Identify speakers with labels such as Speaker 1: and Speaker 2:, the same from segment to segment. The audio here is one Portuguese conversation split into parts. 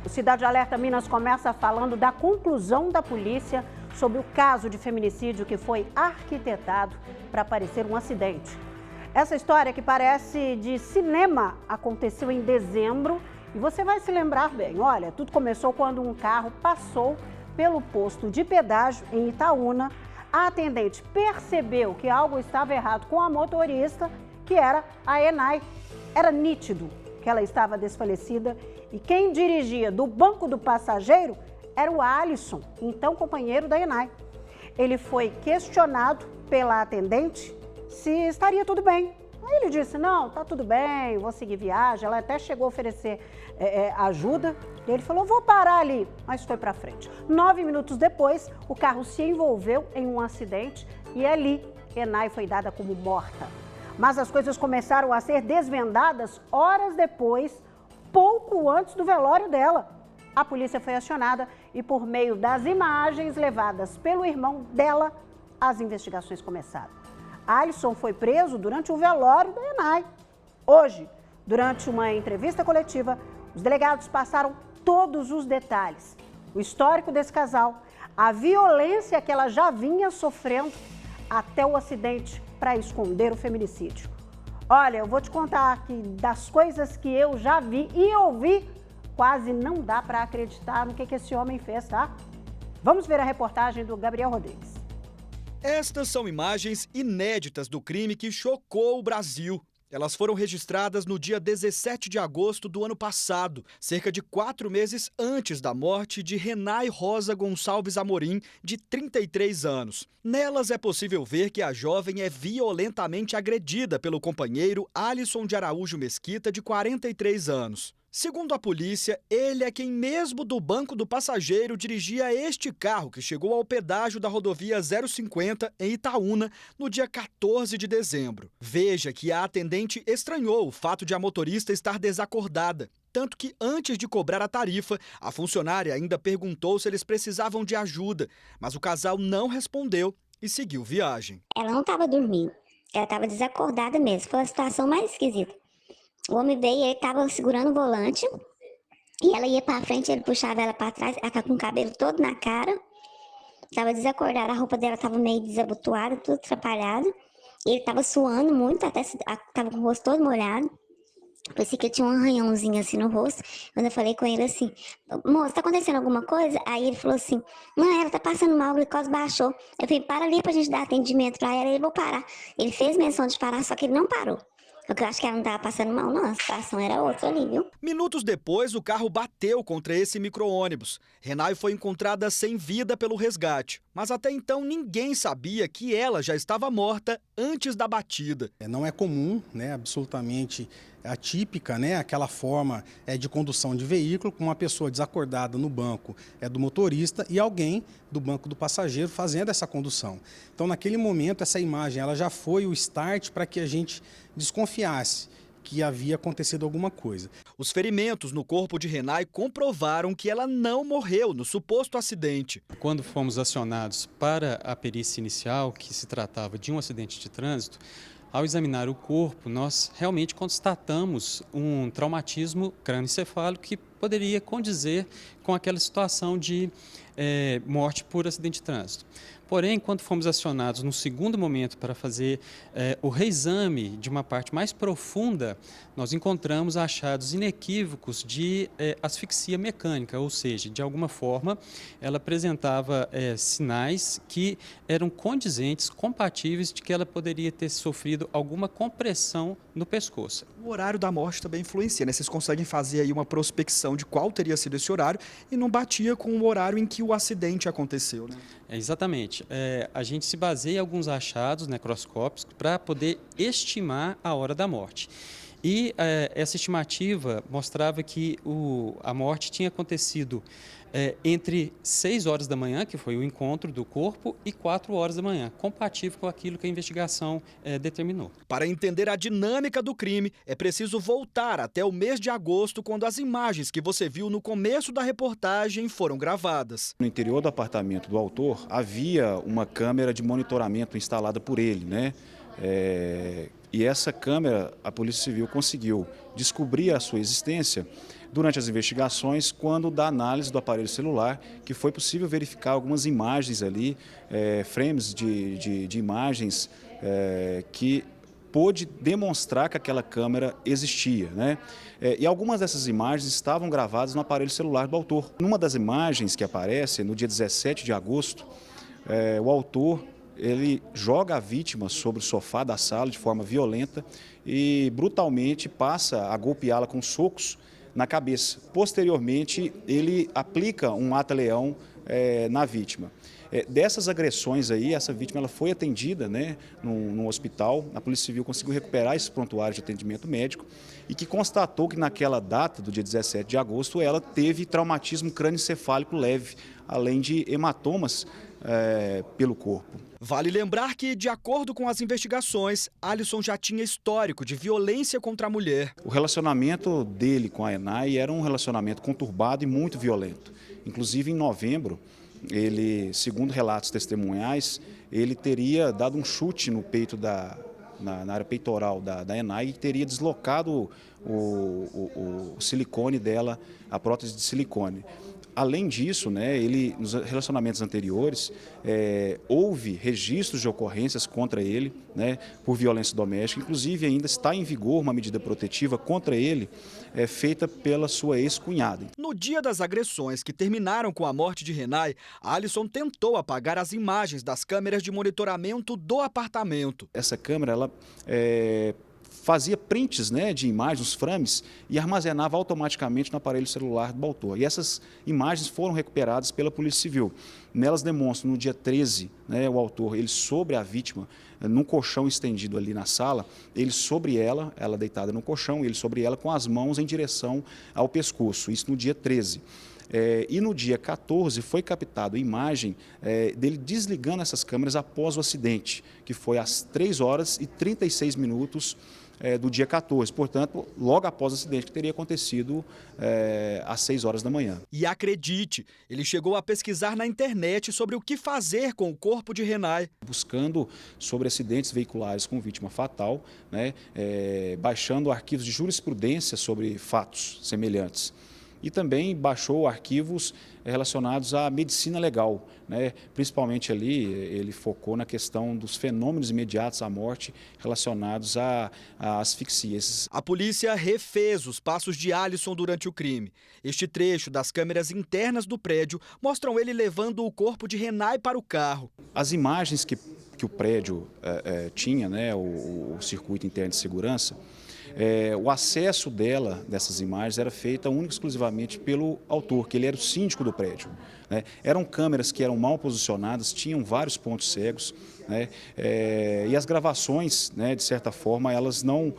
Speaker 1: O Cidade Alerta Minas começa falando da conclusão da polícia sobre o caso de feminicídio que foi arquitetado para parecer um acidente. Essa história, que parece de cinema, aconteceu em dezembro e você vai se lembrar bem. Olha, tudo começou quando um carro passou pelo posto de pedágio em Itaúna. A atendente percebeu que algo estava errado com a motorista, que era a Enay. Era nítido que ela estava desfalecida e quem dirigia do banco do passageiro era o Alisson, então companheiro da Enay. Ele foi questionado pela atendente se estaria tudo bem. Aí ele disse, não, tá tudo bem, vou seguir viagem. Ela até chegou a oferecer ajuda. E ele falou, vou parar ali, mas foi para frente. 9 minutos depois, o carro se envolveu em um acidente e ali, Enay foi dada como morta. Mas as coisas começaram a ser desvendadas horas depois, pouco antes do velório dela. A polícia foi acionada e, por meio das imagens levadas pelo irmão dela, as investigações começaram. Alisson foi preso durante o velório da Enay. Hoje, durante uma entrevista coletiva, os delegados passaram todos os detalhes. O histórico desse casal, a violência que ela já vinha sofrendo, até o acidente para esconder o feminicídio. Olha, eu vou te contar que das coisas que eu já vi e ouvi, quase não dá para acreditar no que esse homem fez, tá? Vamos ver a reportagem do Gabriel Rodrigues.
Speaker 2: Estas são imagens inéditas do crime que chocou o Brasil. Elas foram registradas no dia 17 de agosto do ano passado, cerca de 4 meses antes da morte de Renay Rosa Gonçalves Amorim, de 33 anos. Nelas é possível ver que a jovem é violentamente agredida pelo companheiro Alisson de Araújo Mesquita, de 43 anos. Segundo a polícia, ele é quem mesmo do banco do passageiro dirigia este carro que chegou ao pedágio da rodovia 050 em Itaúna no dia 14 de dezembro. Veja que a atendente estranhou o fato de a motorista estar desacordada. Tanto que antes de cobrar a tarifa, a funcionária ainda perguntou se eles precisavam de ajuda, mas o casal não respondeu e seguiu viagem.
Speaker 3: Ela não estava dormindo, ela estava desacordada mesmo, foi a situação mais esquisita. O homem veio, ele estava segurando o volante e ela ia para frente, ele puxava ela para trás, ela estava com o cabelo todo na cara, estava desacordada, a roupa dela estava meio desabotoada, tudo atrapalhado. Ele estava suando muito, até estava com o rosto todo molhado. Parecia que ele tinha um arranhãozinho assim no rosto. Quando eu falei com ele assim, moço, tá acontecendo alguma coisa? Aí ele falou assim, não, ela tá passando mal, a glicose baixou. Eu falei, para ali pra gente dar atendimento pra ela. Ele, vou parar. Ele fez menção de parar, só que ele não parou. Porque eu acho que ela não estava passando mal, não. A situação era outra ali, viu?
Speaker 2: Minutos depois, o carro bateu contra esse micro-ônibus. Renay foi encontrada sem vida pelo resgate. Mas até então ninguém sabia que ela já estava morta antes da batida.
Speaker 4: Não é comum, né, absolutamente atípica, né, aquela forma de condução de veículo com uma pessoa desacordada no banco do motorista e alguém do banco do passageiro fazendo essa condução. Então, naquele momento, essa imagem ela já foi o start para que a gente desconfiasse que havia acontecido alguma coisa.
Speaker 2: Os ferimentos no corpo de Renay comprovaram que ela não morreu no suposto acidente.
Speaker 5: Quando fomos acionados para a perícia inicial, que se tratava de um acidente de trânsito, ao examinar o corpo, nós realmente constatamos um traumatismo crânioencefálico que poderia condizer com aquela situação de morte por acidente de trânsito. Porém, quando fomos acionados no segundo momento para fazer o reexame de uma parte mais profunda, nós encontramos achados inequívocos de asfixia mecânica, ou seja, de alguma forma ela apresentava sinais que eram condizentes, compatíveis de que ela poderia ter sofrido alguma compressão no pescoço.
Speaker 2: O horário da morte também influencia, né? Vocês conseguem fazer aí uma prospecção de qual teria sido esse horário e não batia com o horário em que o acidente aconteceu, né?
Speaker 5: Exatamente. A gente se baseia em alguns achados necroscópicos para poder estimar a hora da morte. E essa estimativa mostrava que a morte tinha acontecido entre 6 horas da manhã, que foi o encontro do corpo, e 4 horas da manhã, compatível com aquilo que a investigação determinou.
Speaker 2: Para entender a dinâmica do crime, é preciso voltar até o mês de agosto, quando as imagens que você viu no começo da reportagem foram gravadas.
Speaker 6: No interior do apartamento do autor, havia uma câmera de monitoramento instalada por ele, né? E essa câmera, a Polícia Civil conseguiu descobrir a sua existência durante as investigações, quando da análise do aparelho celular, que foi possível verificar algumas imagens ali, frames de imagens que pôde demonstrar que aquela câmera existia, né? E algumas dessas imagens estavam gravadas no aparelho celular do autor. Numa das imagens que aparece, no dia 17 de agosto, o autor ele joga a vítima sobre o sofá da sala de forma violenta e brutalmente passa a golpeá-la com socos na cabeça. Posteriormente, ele aplica um mata-leão na vítima. Dessas agressões aí, essa vítima ela foi atendida, né, num hospital. A Polícia Civil conseguiu recuperar esse prontuário de atendimento médico e que constatou que naquela data, do dia 17 de agosto, ela teve traumatismo crânioencefálico leve, além de hematomas pelo corpo.
Speaker 2: Vale lembrar que, de acordo com as investigações, Alisson já tinha histórico de violência contra a mulher.
Speaker 6: O relacionamento dele com a Enay era um relacionamento conturbado e muito violento. Inclusive, em novembro, ele, segundo relatos testemunhais, ele teria dado um chute no peito na área peitoral da Enay e teria deslocado o silicone dela, a prótese de silicone. Além disso, né, nos relacionamentos anteriores, houve registros de ocorrências contra ele, né, por violência doméstica. Inclusive, ainda está em vigor uma medida protetiva contra ele, feita pela sua ex-cunhada.
Speaker 2: No dia das agressões que terminaram com a morte de Renay, Alisson tentou apagar as imagens das câmeras de monitoramento do apartamento.
Speaker 6: Essa câmera, ela fazia prints, né, de imagens, frames, e armazenava automaticamente no aparelho celular do autor. E essas imagens foram recuperadas pela Polícia Civil. Nelas demonstram, no dia 13, né, o autor, ele sobre a vítima, num colchão estendido ali na sala, ele sobre ela deitada no colchão, ele sobre ela com as mãos em direção ao pescoço, isso no dia 13. E no dia 14 foi captada a imagem dele desligando essas câmeras após o acidente, que foi às 3 horas e 36 minutos do dia 14, portanto, logo após o acidente que teria acontecido às 6 horas da manhã.
Speaker 2: E acredite, ele chegou a pesquisar na internet sobre o que fazer com o corpo de Renay.
Speaker 6: Buscando sobre acidentes veiculares com vítima fatal, né, baixando arquivos de jurisprudência sobre fatos semelhantes. E também baixou arquivos relacionados à medicina legal, né? Principalmente ali ele focou na questão dos fenômenos imediatos à morte relacionados à asfixia.
Speaker 2: A polícia refez os passos de Alisson durante o crime. Este trecho das câmeras internas do prédio mostram ele levando o corpo de Renay para o carro.
Speaker 6: As imagens que o prédio tinha, né, o circuito interno de segurança, o acesso dessas imagens era feito única e exclusivamente pelo autor, que ele era o síndico do prédio, né? Eram câmeras que eram mal posicionadas, tinham vários pontos cegos, né? E as gravações, né, de certa forma, elas não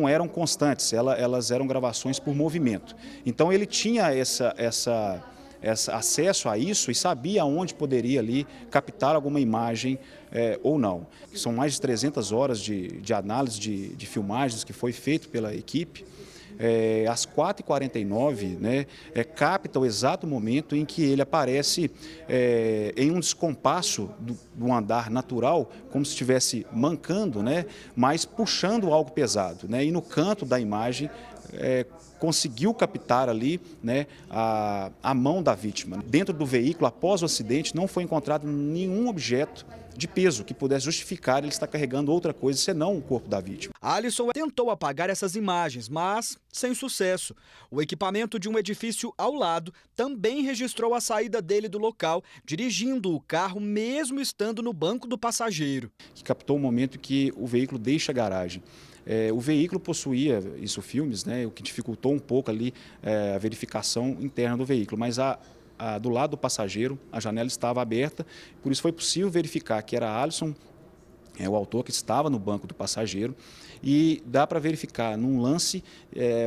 Speaker 6: eram constantes, elas eram gravações por movimento. Então ele tinha acesso a isso e sabia onde poderia ali captar alguma imagem ou não. São mais de 300 horas de análise de filmagens que foi feito pela equipe. Às 4h49, né, capta o exato momento em que ele aparece em um descompasso do andar natural, como se estivesse mancando, né, mas puxando algo pesado, né, e no canto da imagem conseguiu captar ali, né, a mão da vítima. Dentro do veículo, após o acidente, não foi encontrado nenhum objeto de peso que pudesse justificar ele estar carregando outra coisa senão o corpo da vítima.
Speaker 2: Alisson tentou apagar essas imagens, mas sem sucesso. O equipamento de um edifício ao lado também registrou a saída dele do local, dirigindo o carro mesmo estando no banco do passageiro.
Speaker 6: Que captou o momento que o veículo deixa a garagem. O veículo possuía, isso filmes, né, o que dificultou um pouco ali a verificação interna do veículo, mas do lado do passageiro, a janela estava aberta, por isso foi possível verificar que era Alisson, o autor, que estava no banco do passageiro, e dá para verificar num lance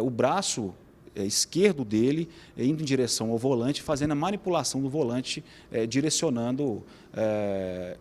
Speaker 6: o braço esquerdo dele indo em direção ao volante, fazendo a manipulação do volante, direcionando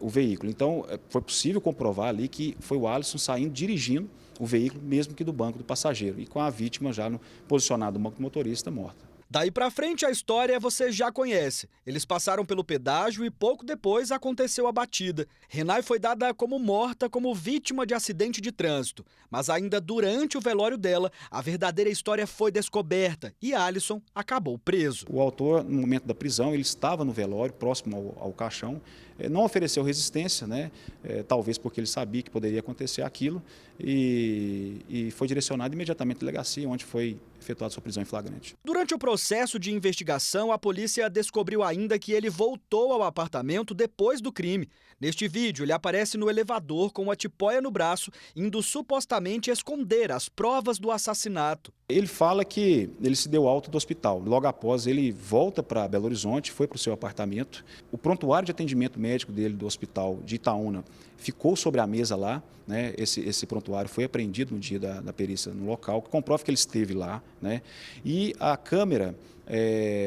Speaker 6: o veículo. Então, foi possível comprovar ali que foi o Alisson saindo, dirigindo o veículo, mesmo que do banco do passageiro, e com a vítima já posicionada no banco do motorista, morta.
Speaker 2: Daí pra frente a história você já conhece. Eles passaram pelo pedágio e pouco depois aconteceu a batida. Renai foi dada como morta como vítima de acidente de trânsito. Mas ainda durante o velório dela, a verdadeira história foi descoberta e Alisson acabou preso.
Speaker 6: O autor, no momento da prisão, ele estava no velório, próximo ao caixão, não ofereceu resistência, né? Talvez porque ele sabia que poderia acontecer aquilo, e foi direcionado imediatamente à delegacia, onde foi efetuada sua prisão em flagrante.
Speaker 2: Durante o processo de investigação, a polícia descobriu ainda que ele voltou ao apartamento depois do crime. Neste vídeo, ele aparece no elevador com uma tipóia no braço, indo supostamente esconder as provas do assassinato.
Speaker 6: Ele fala que ele se deu alta do hospital. Logo após, ele volta para Belo Horizonte, foi para o seu apartamento. O prontuário de atendimento médico dele do hospital de Itaúna ficou sobre a mesa lá, né? Esse prontuário foi apreendido no dia da perícia no local, que comprova que ele esteve lá, né? E a câmera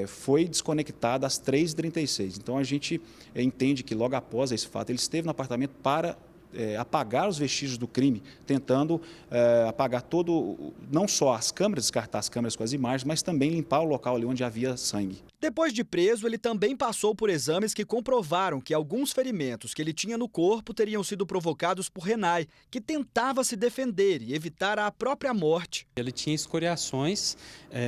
Speaker 6: foi desconectada às 3h36. Então a gente entende que logo após esse fato ele esteve no apartamento para apagar os vestígios do crime, tentando apagar não só as câmeras, descartar as câmeras com as imagens, mas também limpar o local ali onde havia sangue.
Speaker 2: Depois de preso, ele também passou por exames que comprovaram que alguns ferimentos que ele tinha no corpo teriam sido provocados por Renai, que tentava se defender e evitar a própria morte.
Speaker 5: Ele tinha escoriações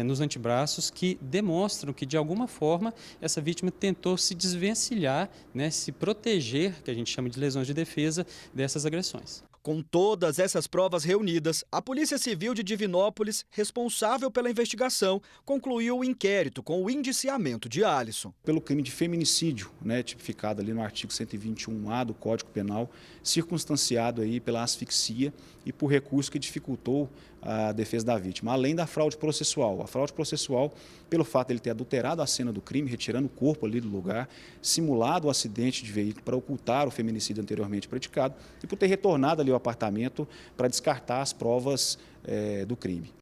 Speaker 5: nos antebraços que demonstram que, de alguma forma, essa vítima tentou se desvencilhar, né, se proteger, que a gente chama de lesões de defesa, dessas agressões.
Speaker 2: Com todas essas provas reunidas, a Polícia Civil de Divinópolis, responsável pela investigação, concluiu o inquérito com o indiciamento de Alisson.
Speaker 6: Pelo crime de feminicídio, né, tipificado ali no artigo 121A do Código Penal, circunstanciado aí pela asfixia e por recurso que dificultou a defesa da vítima, além da fraude processual. A fraude processual, pelo fato de ele ter adulterado a cena do crime, retirando o corpo ali do lugar, simulado o acidente de veículo para ocultar o feminicídio anteriormente praticado e por ter retornado ali ao apartamento para descartar as provas do crime.